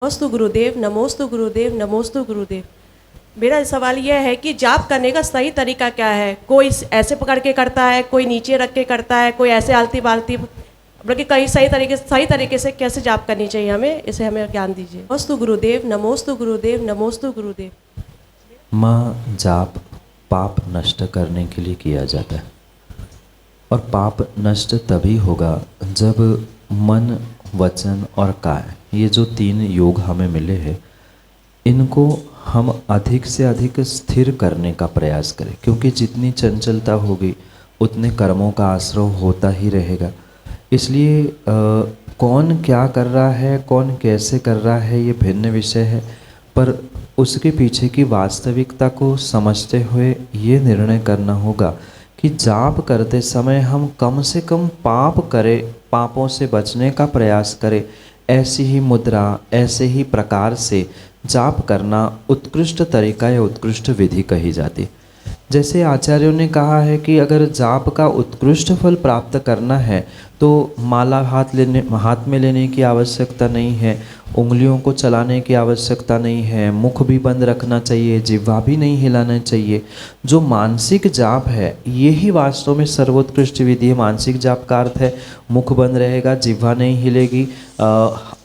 नमोस्तु गुरुदेव, नमोस्तु गुरुदेव, नमोस्तु गुरुदेव। मेरा सवाल यह है कि जाप करने का सही तरीका क्या है? कोई ऐसे पकड़ के करता है, कोई नीचे रख के करता है, कोई ऐसे आलती बालती, बल्कि कहीं सही तरीके से कैसे जाप करनी चाहिए हमें, इसे हमें ज्ञान दीजिए। नमोस्तु गुरुदेव, नमोस्तु गुरुदेव, नमोस्तु गुरुदेव। माँ, जाप पाप नष्ट करने के लिए किया जाता है और पाप नष्ट तभी होगा जब मन, वचन और काय, ये जो 3 योग हमें मिले हैं, इनको हम अधिक से अधिक स्थिर करने का प्रयास करें, क्योंकि जितनी चंचलता होगी उतने कर्मों का आश्रय होता ही रहेगा। इसलिए कौन क्या कर रहा है, कौन कैसे कर रहा है, ये भिन्न विषय है, पर उसके पीछे की वास्तविकता को समझते हुए ये निर्णय करना होगा कि जाप करते समय हम कम से कम पाप करें, पापों से बचने का प्रयास करें। ऐसी ही मुद्रा, ऐसे ही प्रकार से जाप करना उत्कृष्ट तरीका या उत्कृष्ट विधि कही जाती। जैसे आचार्यों ने कहा है कि अगर जाप का उत्कृष्ट फल प्राप्त करना है तो माला हाथ में लेने की आवश्यकता नहीं है, उंगलियों को चलाने की आवश्यकता नहीं है, मुख भी बंद रखना चाहिए, जिह्वा भी नहीं हिलाना चाहिए। जो मानसिक जाप है यही वास्तव में सर्वोत्कृष्ट विधि है। मानसिक जाप का अर्थ है मुख बंद रहेगा, जिह्वा नहीं हिलेगी,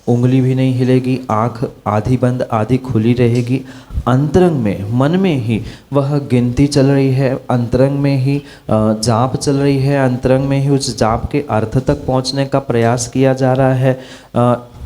उंगली भी नहीं हिलेगी, आँख आधी बंद आधी खुली रहेगी। अंतरंग में, मन में ही वह गिनती चल रही है, अंतरंग में ही जाप चल रही है, अंतरंग में ही उस जाप के अर्थ तक पहुंचने का प्रयास किया जा रहा है।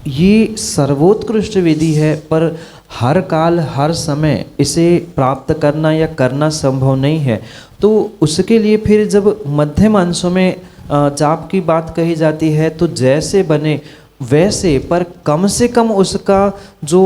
ये सर्वोत्कृष्ट विधि है, पर हर काल हर समय इसे प्राप्त करना या करना संभव नहीं है। तो उसके लिए फिर जब मध्यम अंशों में जाप की बात कही जाती है तो जैसे बने वैसे, पर कम से कम उसका जो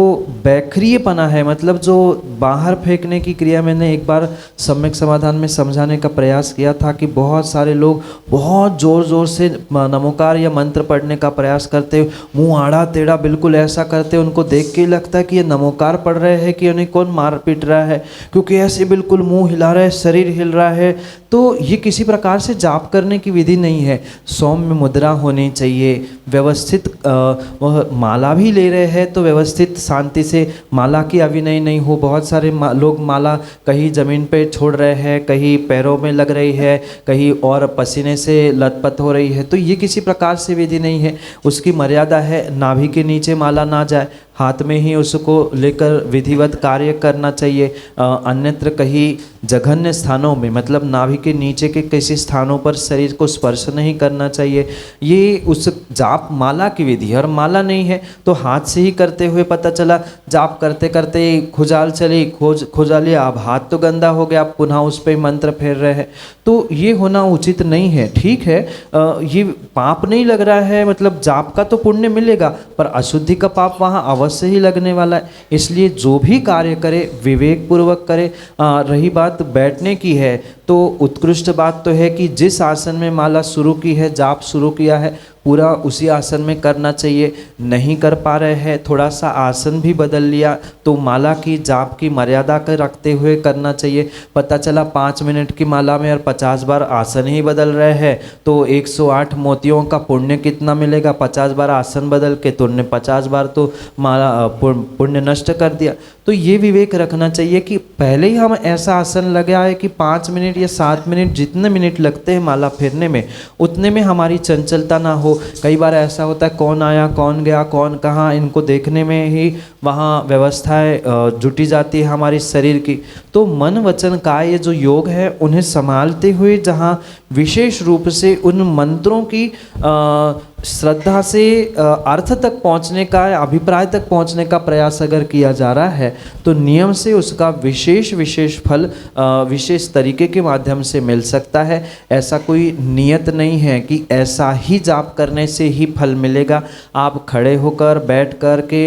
बैखरीपना है, मतलब जो बाहर फेंकने की क्रिया, मैंने एक बार सम्यक समाधान में समझाने का प्रयास किया था कि बहुत सारे लोग बहुत ज़ोर ज़ोर से नमोकार या मंत्र पढ़ने का प्रयास करते, मुंह आड़ा टेढ़ा बिल्कुल ऐसा करते, उनको देख के ही लगता है कि ये नमोकार पढ़ रहे हैं कि उन्हें कौन मार पीट रहा है, क्योंकि ऐसे बिल्कुल मुँह हिला रहा है, शरीर हिल रहा है। तो ये किसी प्रकार से जाप करने की विधि नहीं है। सौम्य मुद्रा होनी चाहिए, व्यवस्थित वह माला भी ले रहे हैं तो व्यवस्थित शांति से, माला की अभिनय नहीं हो। बहुत सारे लोग माला कहीं ज़मीन पे छोड़ रहे हैं, कहीं पैरों में लग रही है, कहीं और पसीने से लथपथ हो रही है, तो ये किसी प्रकार से विधि नहीं है। उसकी मर्यादा है, नाभि के नीचे माला ना जाए, हाथ में ही उसको लेकर विधिवत कार्य करना चाहिए। अन्यत्र कहीं जघन्य स्थानों में, मतलब नाभि के नीचे के किसी स्थानों पर शरीर को स्पर्श नहीं करना चाहिए। ये उस जाप माला की विधि है, और माला नहीं है तो हाथ से ही करते हुए पता चला जाप करते करते खुजाल चली, खुजा लिया, अब हाथ तो गंदा हो गया, अब पुनः उस पर मंत्र फेर रहे हैं, तो ये होना उचित नहीं है। ठीक है, ये पाप नहीं लग रहा है, मतलब जाप का तो पुण्य मिलेगा, पर अशुद्धि का पाप वहाँ अवश्य ही लगने वाला है। इसलिए जो भी कार्य करे विवेक पूर्वक करे। रही बात बैठने की है तो उत्कृष्ट बात तो है कि जिस आसन में माला शुरू की है, जाप शुरू किया है, पूरा उसी आसन में करना चाहिए। नहीं कर पा रहे हैं, थोड़ा सा आसन भी बदल लिया तो माला की जाप की मर्यादा कर रखते हुए करना चाहिए। पता चला 5 मिनट की माला में और 50 बार आसन ही बदल रहे हैं तो 108 मोतियों का पुण्य कितना मिलेगा? 50 बार आसन बदल के तुमने 50 बार तो माला पुण्य नष्ट कर दिया। तो ये विवेक रखना चाहिए कि पहले ही हम ऐसा आसन लगा है कि 5 मिनट या 7 मिनट, जितने मिनट लगते हैं माला फेरने में, उतने में हमारी चंचलता ना हो। कई बार ऐसा होता है कौन आया कौन गया कौन कहाँ, इनको देखने में ही वहाँ व्यवस्थाएं जुटी जाती है हमारे शरीर की। तो मन वचन काय, ये जो योग है उन्हें संभालते हुए जहाँ विशेष रूप से उन मंत्रों की श्रद्धा से अर्थ तक पहुँचने का, अभिप्राय तक पहुँचने का प्रयास अगर किया जा रहा है तो नियम से उसका विशेष फल विशेष तरीके के माध्यम से मिल सकता है। ऐसा कोई नियत नहीं है कि ऐसा ही जाप करने से ही फल मिलेगा। आप खड़े होकर, बैठ कर के,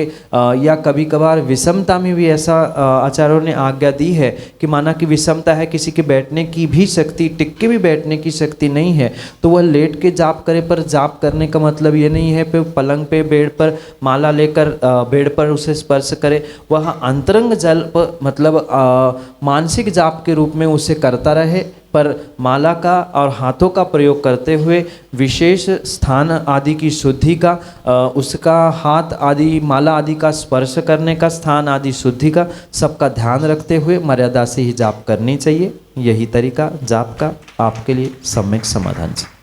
या कभी कभार विषमता में भी ऐसा आचार्यों ने आज्ञा दी है कि माना कि विषमता है, किसी के बैठने की भी शक्ति, टिक के भी बैठने की शक्ति नहीं है, तो वह लेट के जाप करे। पर जाप करने का मतलब ये नहीं है पे पलंग पे बेड पर माला लेकर बेड पर उसे स्पर्श करे। वह अंतरंग जल पर, मतलब मानसिक जाप के रूप में उसे करता रहे, पर माला का और हाथों का प्रयोग करते हुए विशेष स्थान आदि की शुद्धि का, उसका हाथ आदि माला आदि का स्पर्श करने का, स्थान आदि शुद्धि का सबका ध्यान रखते हुए मर्यादा से ही जाप करनी चाहिए। यही तरीका जाप का आपके लिए सम्यक समाधान है।